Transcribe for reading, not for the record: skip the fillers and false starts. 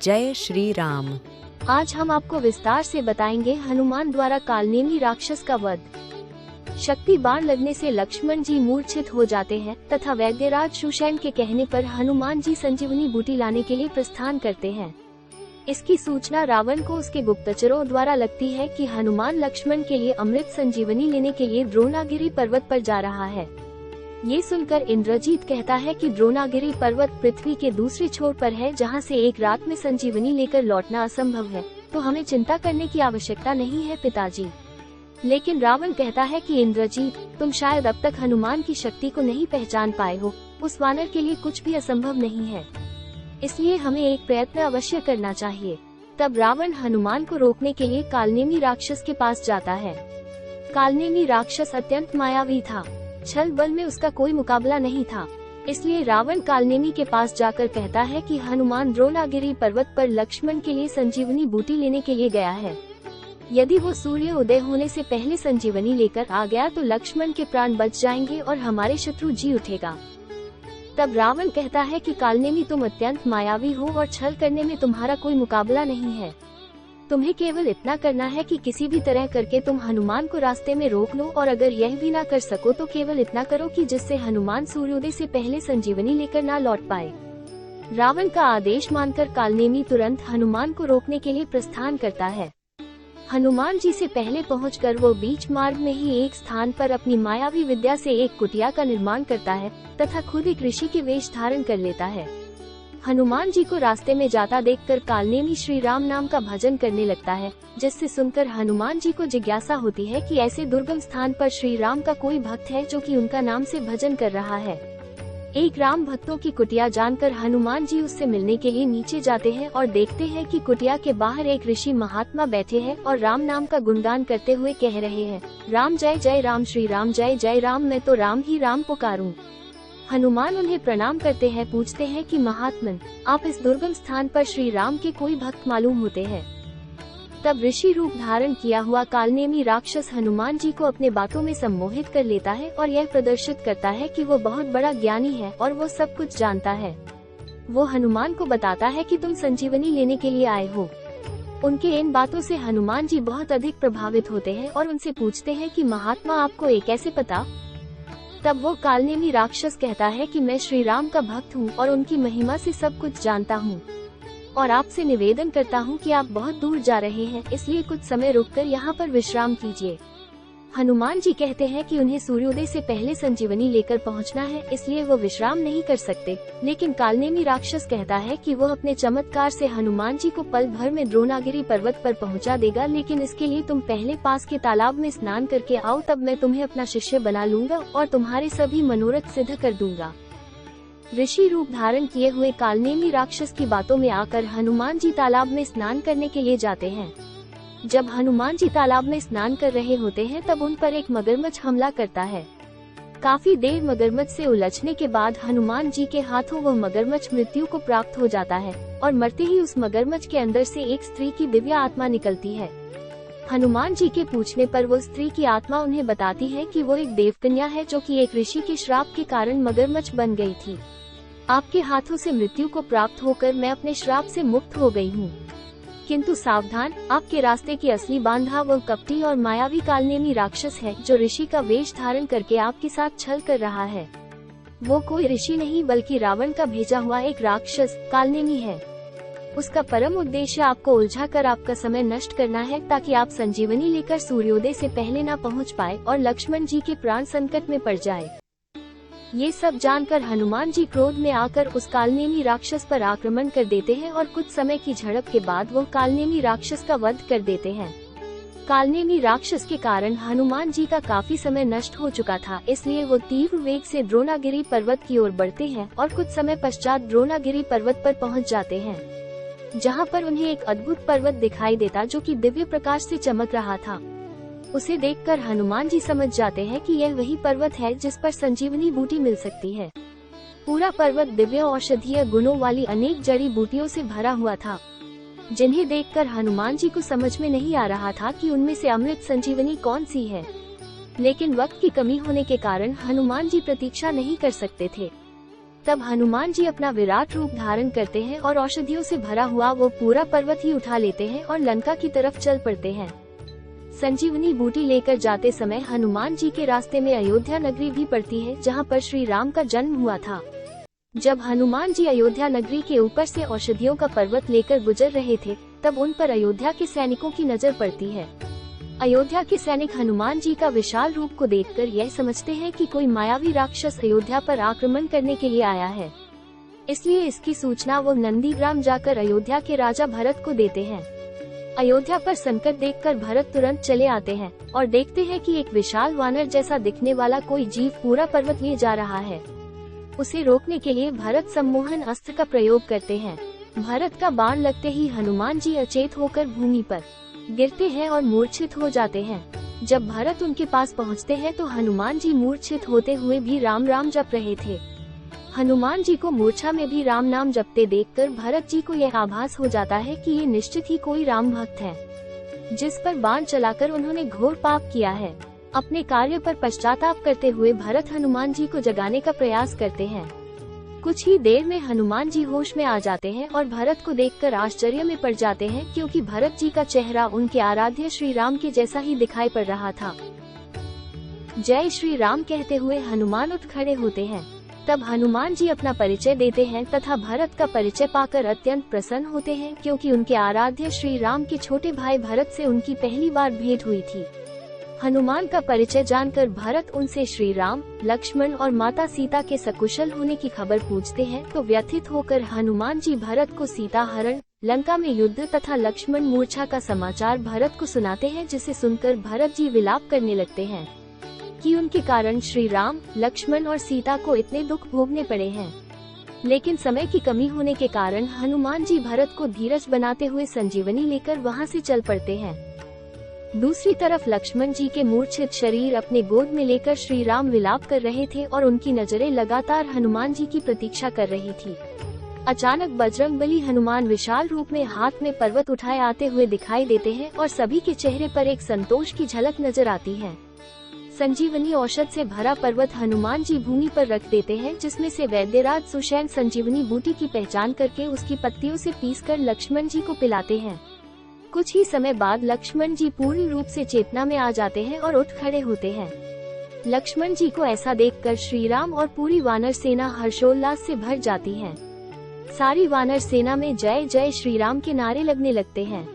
जय श्री राम। आज हम आपको विस्तार से बताएंगे हनुमान द्वारा कालनेमी राक्षस का वध। शक्ति बाण लगने से लक्ष्मण जी मूर्छित हो जाते हैं तथा वैद्यराज सुषेण के कहने पर हनुमान जी संजीवनी बूटी लाने के लिए प्रस्थान करते हैं। इसकी सूचना रावण को उसके गुप्तचरों द्वारा लगती है कि हनुमान लक्ष्मण के लिए अमृत संजीवनी लेने के लिए द्रोणागिरी पर्वत पर जा रहा है। ये सुनकर इंद्रजीत कहता है कि द्रोणागिरी पर्वत पृथ्वी के दूसरे छोर पर है, जहाँ से एक रात में संजीवनी लेकर लौटना असंभव है, तो हमें चिंता करने की आवश्यकता नहीं है पिताजी। लेकिन रावण कहता है कि इंद्रजीत, तुम शायद अब तक हनुमान की शक्ति को नहीं पहचान पाए हो। उस वानर के लिए कुछ भी असंभव नहीं है, इसलिए हमें एक प्रयत्न अवश्य करना चाहिए। तब रावण हनुमान को रोकने के लिए कालनेमी राक्षस के पास जाता है। कालनेमी राक्षस अत्यंत मायावी था, छल बल में उसका कोई मुकाबला नहीं था। इसलिए रावण कालनेमी के पास जाकर कहता है कि हनुमान द्रोणागिरी पर्वत पर लक्ष्मण के लिए संजीवनी बूटी लेने के लिए गया है। यदि वो सूर्य उदय होने से पहले संजीवनी लेकर आ गया तो लक्ष्मण के प्राण बच जाएंगे और हमारे शत्रु जी उठेगा। तब रावण कहता है कि कालनेमी, तुम अत्यंत मायावी हो और छल करने में तुम्हारा कोई मुकाबला नहीं है। तुम्हें केवल इतना करना है कि किसी भी तरह करके तुम हनुमान को रास्ते में रोक लो, और अगर यह भी ना कर सको तो केवल इतना करो कि जिससे हनुमान सूर्योदय से पहले संजीवनी लेकर ना लौट पाए। रावण का आदेश मानकर कालनेमी तुरंत हनुमान को रोकने के लिए प्रस्थान करता है। हनुमान जी से पहले पहुंचकर वो बीच मार्ग में ही एक स्थान पर अपनी मायावी विद्या से एक कुटिया का निर्माण करता है तथा खुद एक ऋषि के वेश धारण कर लेता है। हनुमान जी को रास्ते में जाता देखकर कालनेमी श्री राम नाम का भजन करने लगता है, जिससे सुनकर हनुमान जी को जिज्ञासा होती है कि ऐसे दुर्गम स्थान पर श्री राम का कोई भक्त है जो कि उनका नाम से भजन कर रहा है। एक राम भक्तों की कुटिया जानकर हनुमान जी उससे मिलने के लिए नीचे जाते हैं और देखते हैं कि कुटिया के बाहर एक ऋषि महात्मा बैठे हैं और राम नाम का गुणगान करते हुए कह रहे हैं, राम जय जय राम, श्री राम जय जय राम, मैं तो राम ही राम पुकारूं। हनुमान उन्हें प्रणाम करते हैं, पूछते हैं कि महात्मन, आप इस दुर्गम स्थान पर श्री राम के कोई भक्त मालूम होते हैं? तब ऋषि रूप धारण किया हुआ कालनेमी राक्षस हनुमान जी को अपने बातों में सम्मोहित कर लेता है और यह प्रदर्शित करता है कि वो बहुत बड़ा ज्ञानी है और वो सब कुछ जानता है। वो हनुमान को बताता है कि तुम संजीवनी लेने के लिए आए हो। उनके इन बातों से हनुमान जी बहुत अधिक प्रभावित होते हैं और उनसे पूछते हैं कि महात्मा, आपको ये कैसे पता? तब वो कालनेमी राक्षस कहता है कि मैं श्री राम का भक्त हूँ और उनकी महिमा से सब कुछ जानता हूँ, और आपसे निवेदन करता हूँ कि आप बहुत दूर जा रहे हैं, इसलिए कुछ समय रुककर यहाँ पर विश्राम कीजिए। हनुमान जी कहते हैं कि उन्हें सूर्योदय से पहले संजीवनी लेकर पहुँचना है, इसलिए वो विश्राम नहीं कर सकते। लेकिन कालनेमी राक्षस कहता है कि वो अपने चमत्कार से हनुमान जी को पल भर में द्रोणागिरी पर्वत पर पहुँचा देगा, लेकिन इसके लिए तुम पहले पास के तालाब में स्नान करके आओ, तब मैं तुम्हें अपना शिष्य बना लूंगा और तुम्हारे सभी मनोरथ सिद्ध कर दूंगा। ऋषि रूप धारण किए हुए कालनेमी राक्षस की बातों में आकर हनुमान जी तालाब में स्नान करने के लिए जाते हैं। जब हनुमान जी तालाब में स्नान कर रहे होते हैं तब उन पर एक मगरमच्छ हमला करता है। काफी देर मगरमच्छ से उलझने के बाद हनुमान जी के हाथों वह मगरमच्छ मृत्यु को प्राप्त हो जाता है और मरते ही उस मगरमच्छ के अंदर से एक स्त्री की दिव्य आत्मा निकलती है। हनुमान जी के पूछने पर वो स्त्री की आत्मा उन्हें बताती है कि वो एक देवकन्या है जो कि एक ऋषि के श्राप के कारण मगरमच्छ बन गई थी। आपके हाथों से मृत्यु को प्राप्त होकर मैं अपने श्राप से मुक्त हो गई हूँ। किंतु सावधान, आपके रास्ते की असली बांधा वो कपटी और मायावी कालनेमी राक्षस है जो ऋषि का वेश धारण करके आपके साथ छल कर रहा है। वो कोई ऋषि नहीं बल्कि रावण का भेजा हुआ एक राक्षस कालनेमी है। उसका परम उद्देश्य आपको उलझाकर आपका समय नष्ट करना है, ताकि आप संजीवनी लेकर सूर्योदय से पहले न पहुँच पाए और लक्ष्मण जी के प्राण संकट में पड़ जाए। ये सब जानकर हनुमान जी क्रोध में आकर उस कालनेमी राक्षस पर आक्रमण कर देते हैं और कुछ समय की झड़प के बाद वो कालनेमी राक्षस का वध कर देते हैं। कालनेमी राक्षस के कारण हनुमान जी का काफी समय नष्ट हो चुका था, इसलिए वो तीव्र वेग से द्रोणागिरी पर्वत की ओर बढ़ते हैं और कुछ समय पश्चात द्रोणागिरी पर्वत पर पहुंच जाते हैं, जहां पर उन्हें एक अद्भुत पर्वत दिखाई देता जो कि दिव्य प्रकाश से चमक रहा था। उसे देखकर हनुमान जी समझ जाते हैं कि यह वही पर्वत है जिस पर संजीवनी बूटी मिल सकती है। पूरा पर्वत दिव्य औषधीय गुणों वाली अनेक जड़ी बूटियों से भरा हुआ था, जिन्हें देखकर हनुमान जी को समझ में नहीं आ रहा था कि उनमें से अमृत संजीवनी कौन सी है। लेकिन वक्त की कमी होने के कारण हनुमान जी प्रतीक्षा नहीं कर सकते थे। तब हनुमान जी अपना विराट रूप धारण करते हैं और औषधियों से भरा हुआ वो पूरा पर्वत ही उठा लेते हैं और लंका की तरफ चल पड़ते हैं। संजीवनी बूटी लेकर जाते समय हनुमान जी के रास्ते में अयोध्या नगरी भी पड़ती है, जहाँ पर श्री राम का जन्म हुआ था। जब हनुमान जी अयोध्या नगरी के ऊपर से औषधियों का पर्वत लेकर गुजर रहे थे, तब उन पर अयोध्या के सैनिकों की नजर पड़ती है। अयोध्या के सैनिक हनुमान जी का विशाल रूप को देखकर यह समझते हैं कि कोई मायावी राक्षस अयोध्या पर आक्रमण करने के लिए आया है। इसलिए इसकी सूचना वो नंदीग्राम जाकर अयोध्या के राजा भरत को देते हैं। अयोध्या पर संकट देखकर भरत तुरंत चले आते हैं और देखते हैं कि एक विशाल वानर जैसा दिखने वाला कोई जीव पूरा पर्वत लिए जा रहा है। उसे रोकने के लिए भरत सम्मोहन अस्त्र का प्रयोग करते हैं। भरत का बाण लगते ही हनुमान जी अचेत होकर भूमि पर गिरते हैं और मूर्छित हो जाते हैं। जब भरत उनके पास पहुंचते हैं तो हनुमान जी मूर्छित होते हुए भी राम राम जप रहे थे। हनुमान जी को मूर्छा में भी राम नाम जपते देखकर भरत जी को यह आभास हो जाता है कि ये निश्चित ही कोई राम भक्त है, जिस पर बाण चलाकर उन्होंने घोर पाप किया है। अपने कार्य पर पश्चाताप करते हुए भरत हनुमान जी को जगाने का प्रयास करते हैं। कुछ ही देर में हनुमान जी होश में आ जाते हैं और भरत को देखकर आश्चर्य में पड़ जाते हैं, क्योंकि भरत जी का चेहरा उनके आराध्य श्री राम के जैसा ही दिखाई पड़ रहा था। जय श्री राम कहते हुए हनुमान उठ खड़े होते हैं। तब हनुमान जी अपना परिचय देते हैं तथा भरत का परिचय पाकर अत्यंत प्रसन्न होते हैं, क्योंकि उनके आराध्य श्री राम के छोटे भाई भरत से उनकी पहली बार भेंट हुई थी। हनुमान का परिचय जानकर भरत उनसे श्री राम, लक्ष्मण और माता सीता के सकुशल होने की खबर पूछते हैं, तो व्यथित होकर हनुमान जी भरत को सीता हरण, लंका में युद्ध तथा लक्ष्मण मूर्छा का समाचार भरत को सुनाते हैं, जिसे सुनकर भरत जी विलाप करने लगते हैं कि उनके कारण श्री राम, लक्ष्मण और सीता को इतने दुख भोगने पड़े हैं। लेकिन समय की कमी होने के कारण हनुमान जी भरत को धीरज बनाते हुए संजीवनी लेकर वहां से चल पड़ते हैं। दूसरी तरफ लक्ष्मण जी के मूर्छित शरीर अपने गोद में लेकर श्री राम विलाप कर रहे थे और उनकी नजरें लगातार हनुमान जी की प्रतीक्षा कर रही थी। अचानक बजरंगबली हनुमान विशाल रूप में हाथ में पर्वत उठाए आते हुए दिखाई देते हैं और सभी के चेहरे पर एक संतोष की झलक नजर आती है। संजीवनी औषध से भरा पर्वत हनुमान जी भूमि पर रख देते हैं, जिसमें से वैद्यराज सुषैण संजीवनी बूटी की पहचान करके उसकी पत्तियों से पीसकर लक्ष्मण जी को पिलाते हैं। कुछ ही समय बाद लक्ष्मण जी पूर्ण रूप से चेतना में आ जाते हैं और उठ खड़े होते हैं। लक्ष्मण जी को ऐसा देखकर श्री राम और पूरी वानर सेना हर्षोल्लास से भर जाती है। सारी वानर सेना में जय जय श्री राम के नारे लगने लगते हैं।